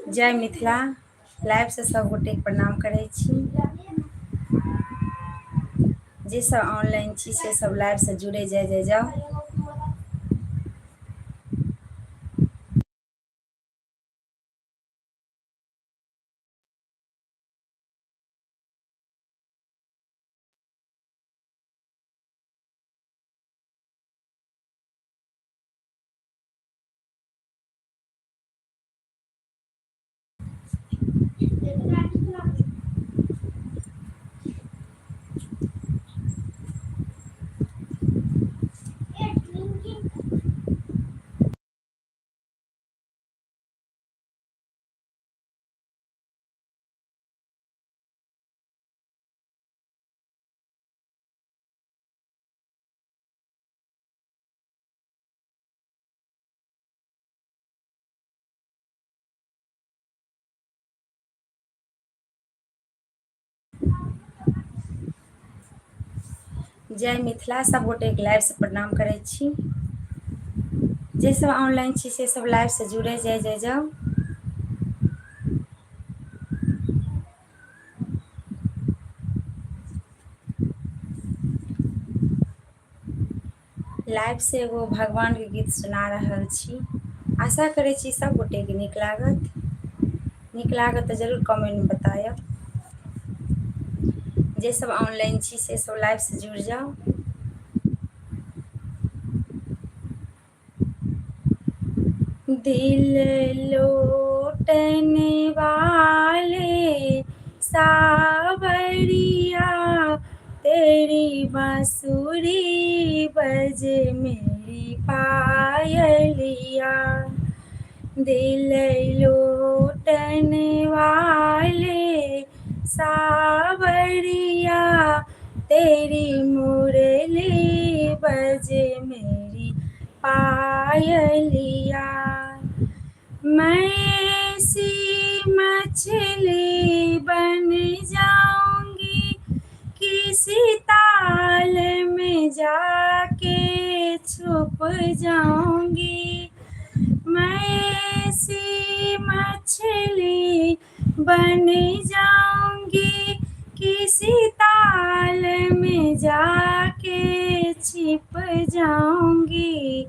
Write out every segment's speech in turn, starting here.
जय मिथिला लाइव से सब गोटे प्रणाम करै छी। जे सब ऑनलाइन छी से सब लाइव से जुड़े जय जाओ। जय मिथिला सब गोटे के लाइव से प्रणाम करै छी। जे सब ऑनलाइन छी से सब लाइव से जुड़े जय जाओ। लाइव से एगो भगवान के गीत सुना रहल छी। आशा करै छी सब गोटे के नीक लागत तो जरूर कमेंट में बतायब। जे सब ऑनलाइन छी से सब लाइव से जुड़ जाओ। दिल लौटने वाले सावरिया तेरी बांसुरी बज मेरी पायलिया। दिल लौटने वाले सावरिया तेरी मुरली बज मेरी पायलिया। मैं सी मछली बन जाऊंगी किसी ताल में जाके छुप जाऊंगी। मैं सी मछली बन जाऊंगी किसी ताल में जाके छिप जाऊंगी।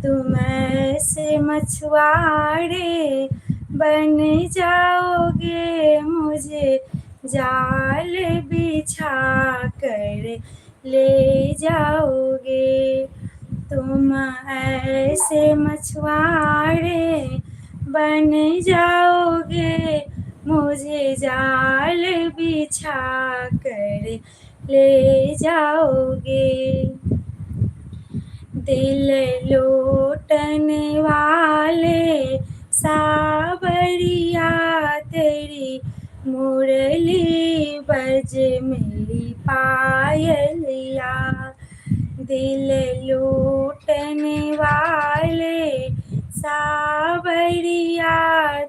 तुम ऐसे मछुआरे बन जाओगे मुझे जाल बिछा कर ले जाओगे। तुम ऐसे मछुआरे बन जाओगे मुझे जाल बिछा कर ले जाओगे। दिल लौटने वाले सावरिया तेरी मुरली बज मेरी पायलिया। दिल लौटने वाले सावरिया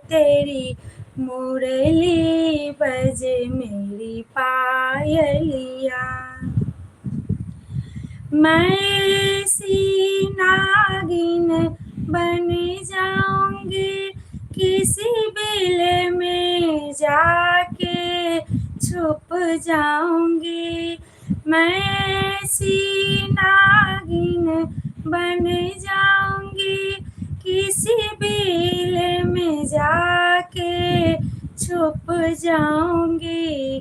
तेरी मुरली बज मेरी पायलिया। मैं सी नागिन बन जाऊंगी किसी बिल में जाके छुप जाऊंगी। मैं सी नागिन बन जाऊंगी किसी बिल में जाके छुप जाऊंगी।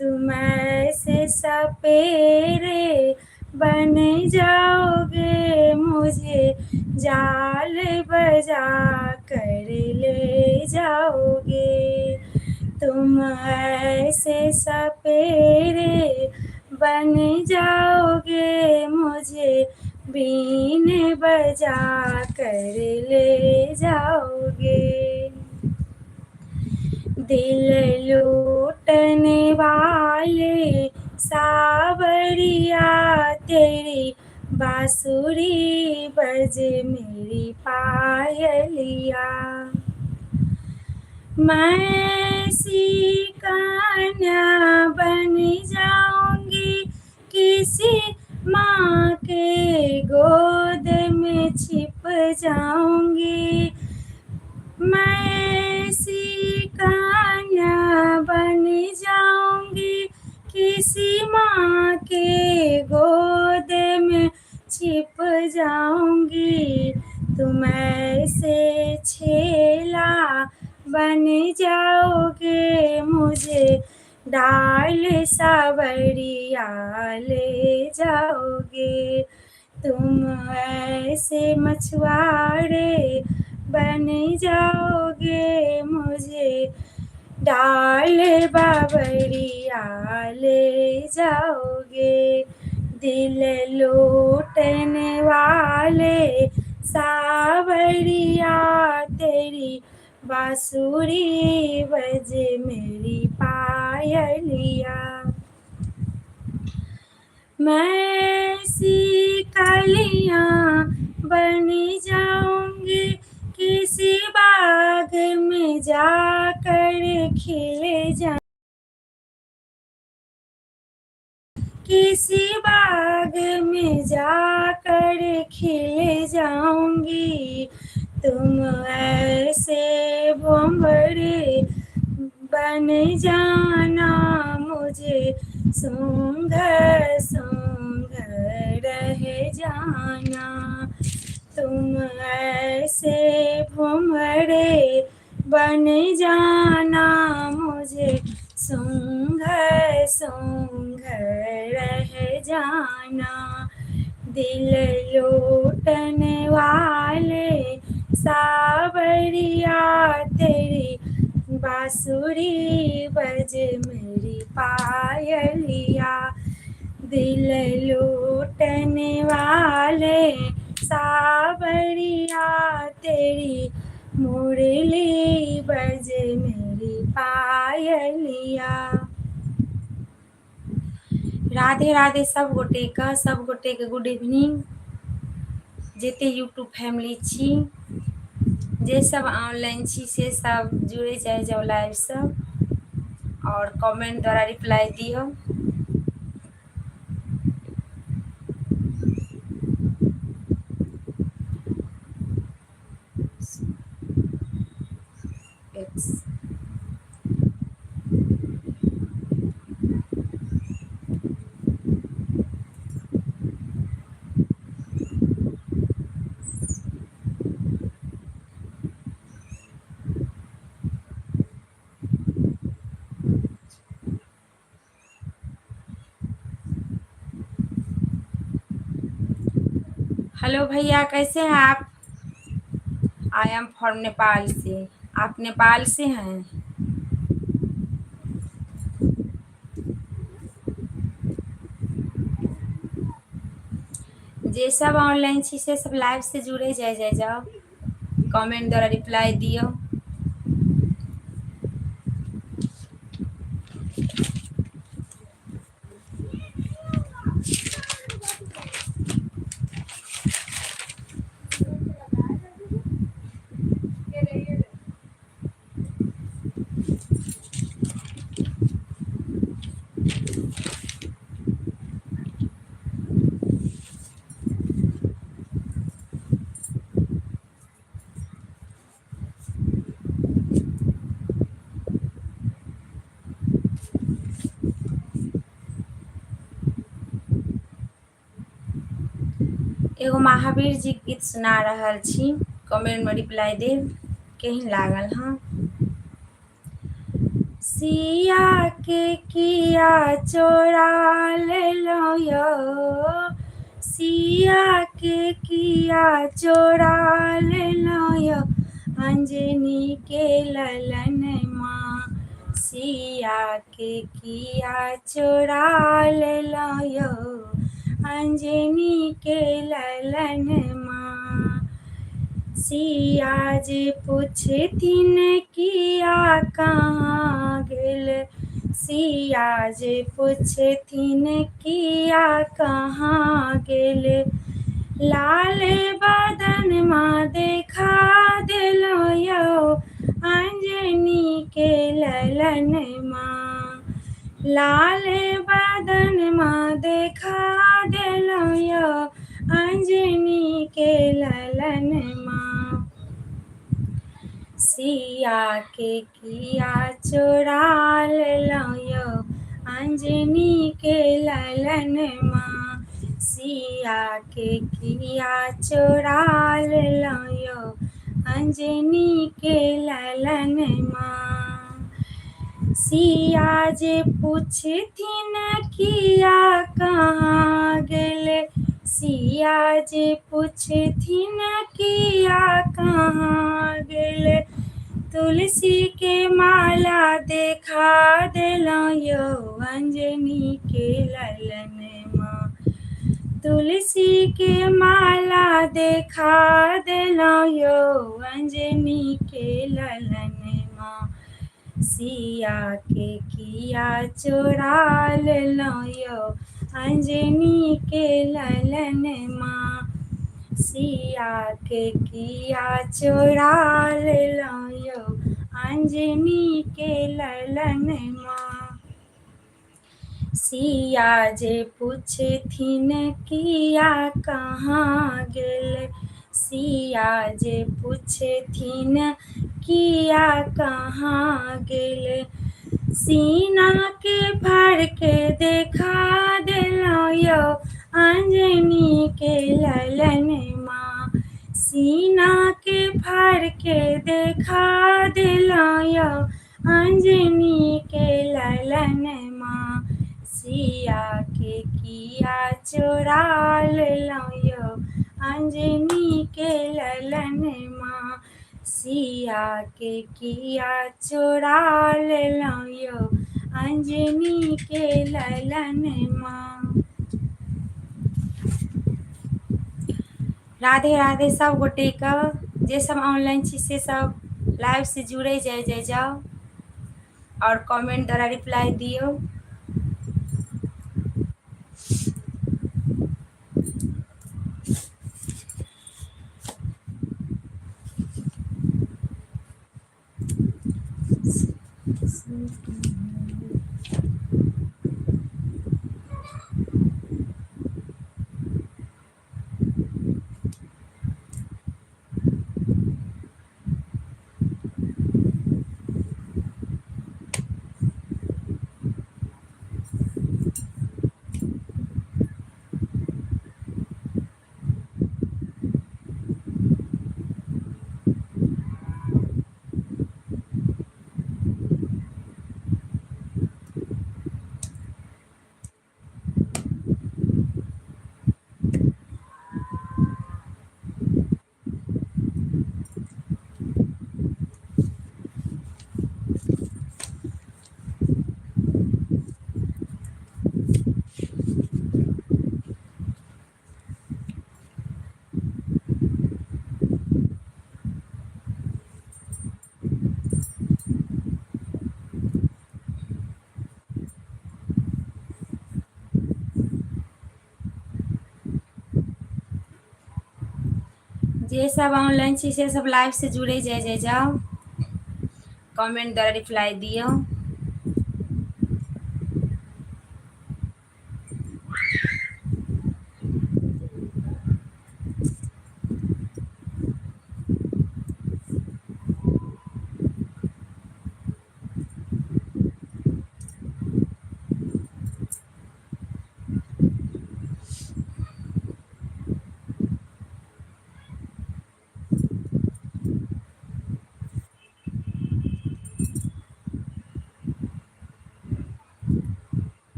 तुम ऐसे सपेरे बन जाओगे मुझे जाल बजा कर ले जाओगे। तुम ऐसे सपेरे बन जाओगे मुझे बीन बजा कर ले जाओगे। दिल लूटने वाले सावरिया तेरी बांसुरी बज मेरी पायलिया। मैं सी कन्या बन जाऊंगी किसी माँ के गोद में छिप जाऊंगी। मैं सी जाऊंगी, किसी माँ के गोद में छिप जाऊंगी। तुम ऐसे छेला बन जाओगे, मुझे डाल सावरिया ले जाओगे। तुम ऐसे मछुआरे बन जाओगे, मुझे डाल बावरिया ले जाओगे। दिल लूटने वाले सावरिया, तेरी बांसुरी बजे मेरी पायलिया। मैं सी कलियां बन जाऊंगी, किसी बाग में जाकर खिले जा, किसी बाग में जाकर खिले जाऊंगी। तुम ऐसे भंवरे बन जाना, मुझे सूंघ सूंघ रह जाना। तुम ऐसे भंवरे बन जाना, मुझे सूंघ सूंघ रह जाना। दिल लूटने वाले सावरिया, तेरी बांसुरी बजे मेरी पायलिया। दिल लूटने वाले सावरिया, तेरी मुरली बजे मेरी पायलिया। राधे राधे सब गोटे के गुड इवनिंग। जेते यूट्यूब फैमिली छी, जे सब ऑनलाइन छी से सब जुड़े जाए जाओ लाइव सब, और कमेंट द्वारा रिप्लाई दियो। हेलो भैया, कैसे हैं आप? आई एम फ्रॉम नेपाल से। आप नेपाल से हैं? जे सब ऑनलाइन छी से सब लाइव से जुड़े जाए जाओ, कमेंट द्वारा रिप्लाई दियो। एगो महावीर जी गीत सुना रहल छी, कमेंट में रिप्लाई देव। केहन लागल? हाँ, सिया के किया चोरा लेलो यो, सिया के किया चोरा लेलो यो, अंजनी के ललन माँ। सिया के किया चोरा लेलो यो, अंजनी के ललन माँ। सिया जे पूछथिन किया कहाँ गेल, सिया जे पूछथिन किया कहाँ गेल, लाल बदन माँ देखा देलो यो, अंजनी के ललन माँ। लाल बदन माँ देखा देलो यो, अंजनी के ललन माँ। सिया के किया चोरा लेलो यो, अंजनी के ललन माँ सिया के किया चोरा लियो अंजनी के ललन माँ सिया जे पूछथिन किया कहाँ गेले सिया जे पूछथिन किया कहाँ गेले तुलसी के माला देखा दिलायो अंजनी के ललन माँ तुलसी के माला देखा दिलायो अंजनी के ललन माँ सिया के किया चोरा लियो अंजनी के ललन माँ सिया के किया चोरा लियो अंजनी के ललन माँ सिया जे पूछथिन किया कहाँ गेल सिया जे पूछथिन किया कहाँ गेल सीना के भर के देखा दिलायो अंजनी के ललन माँ सीना के भर के देखा दिलायो अंजनी के ललन माँ सिया के किया चोरा लियो अंजनी के ललन माँ सिया के किया चोरा लियो अंजनी के ललन माँ। राधे राधे सब गोटे का जे सब ऑनलाइन छी से सब लाइव से जुड़े जाओ और कमेंट द्वारा रिप्लाई दियो। जे सब ऑनलाइन छी से सब लाइव से जुड़े जाओ कमेंट द्वारा रिप्लाई दियो।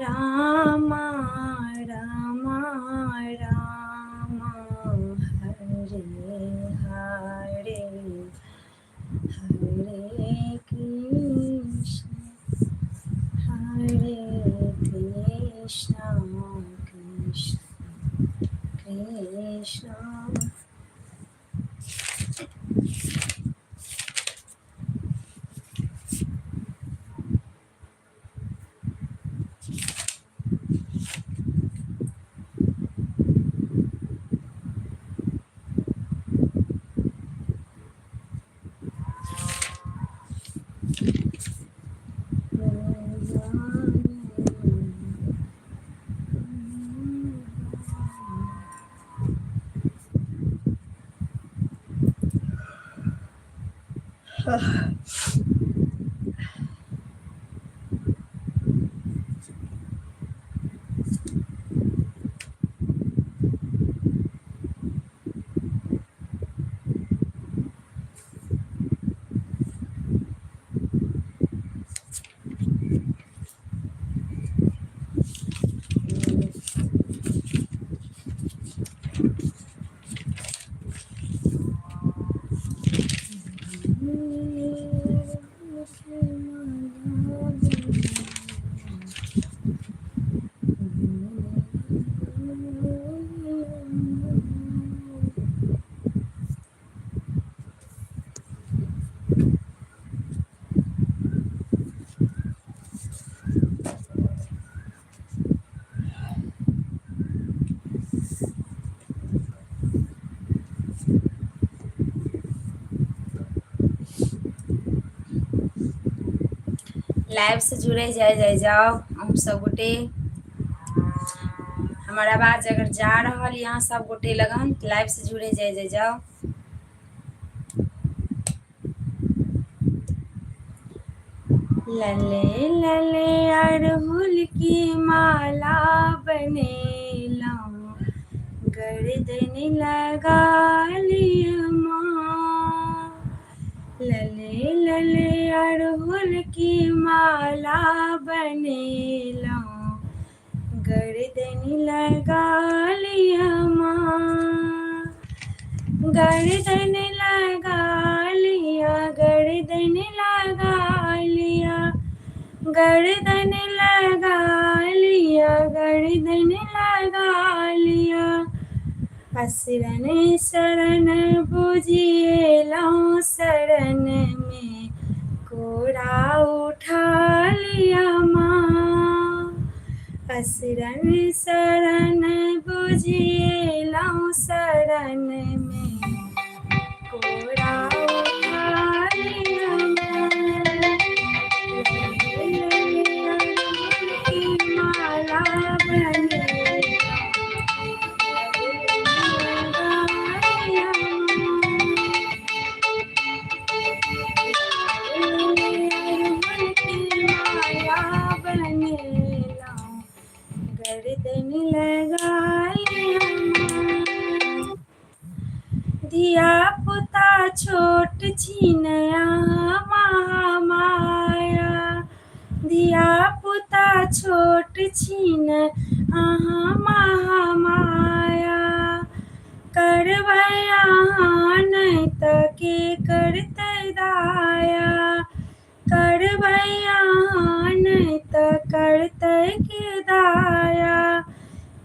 रामा रामा रामा हरे हरे हरे कृष्ण कृष्ण कृष्ण लाइव से जुड़े जाए जाओ हम सब गोटे। हमारा आवाज अगर जा रहा यहाँ सब गोटे लगन लाइव से जुड़े जाए जाओ। लले लले अड़हुल की माला बनेला गर्दन लगा लिया माँ। लले लले अड़हुल की माला बनेला गर्दन लगा लिया माँ। गर्दन लगा लिया गर्दन लगा लिया गर्दन लगा लिया गर्दन लगा लिया। असरन शरण बुझिए लौ शरण में कोड़ा उठा लिया माँ। असरन शरण बुझिए लौ शरण में कोड़ा उठा लिया माला बने गर्दन लगा लिया। धिया पुता छोट छिनया महामाया धिया पुता छोट छीन अहाँ महामाया। करबै अहाँ नहीं तऽ के करतै दाया। करबै अहाँ नहीं तऽ करतै के दाया।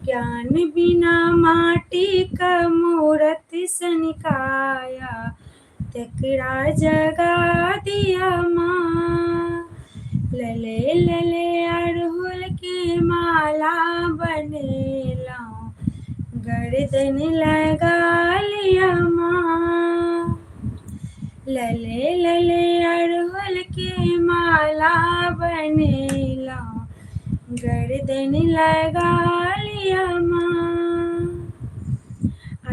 ज्ञान बिना माटी का मूरत सनकाया तेकरा जगा दिया माँ। लले लले अड़हुल की माला बनेला गर्दन लगा लिया माँ। लले लले अड़हुल की माला बनेला गर्दन लगा लिया माँ।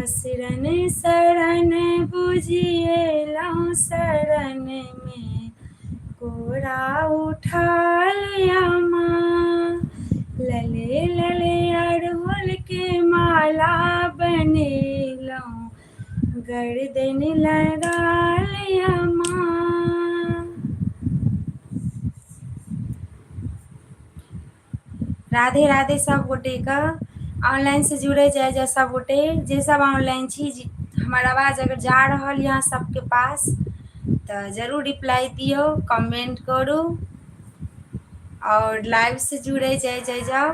असरन शरण बुझिए लौ शरण में कोड़ा उठा लिया माँ। लले लले अड़हुल के माला बनेला गर्दन लगा लिया माँ। राधे राधे सब गोटे का। ऑनलाइन से जुड़े जाए सब गोटे जे सब ऑनलाइन छी। हमारा आवाज अगर जा रहा यहाँ सबके पास तो जरूर रिप्लाई दियो, कमेंट करू और लाइव से जुड़े जाए जाओ।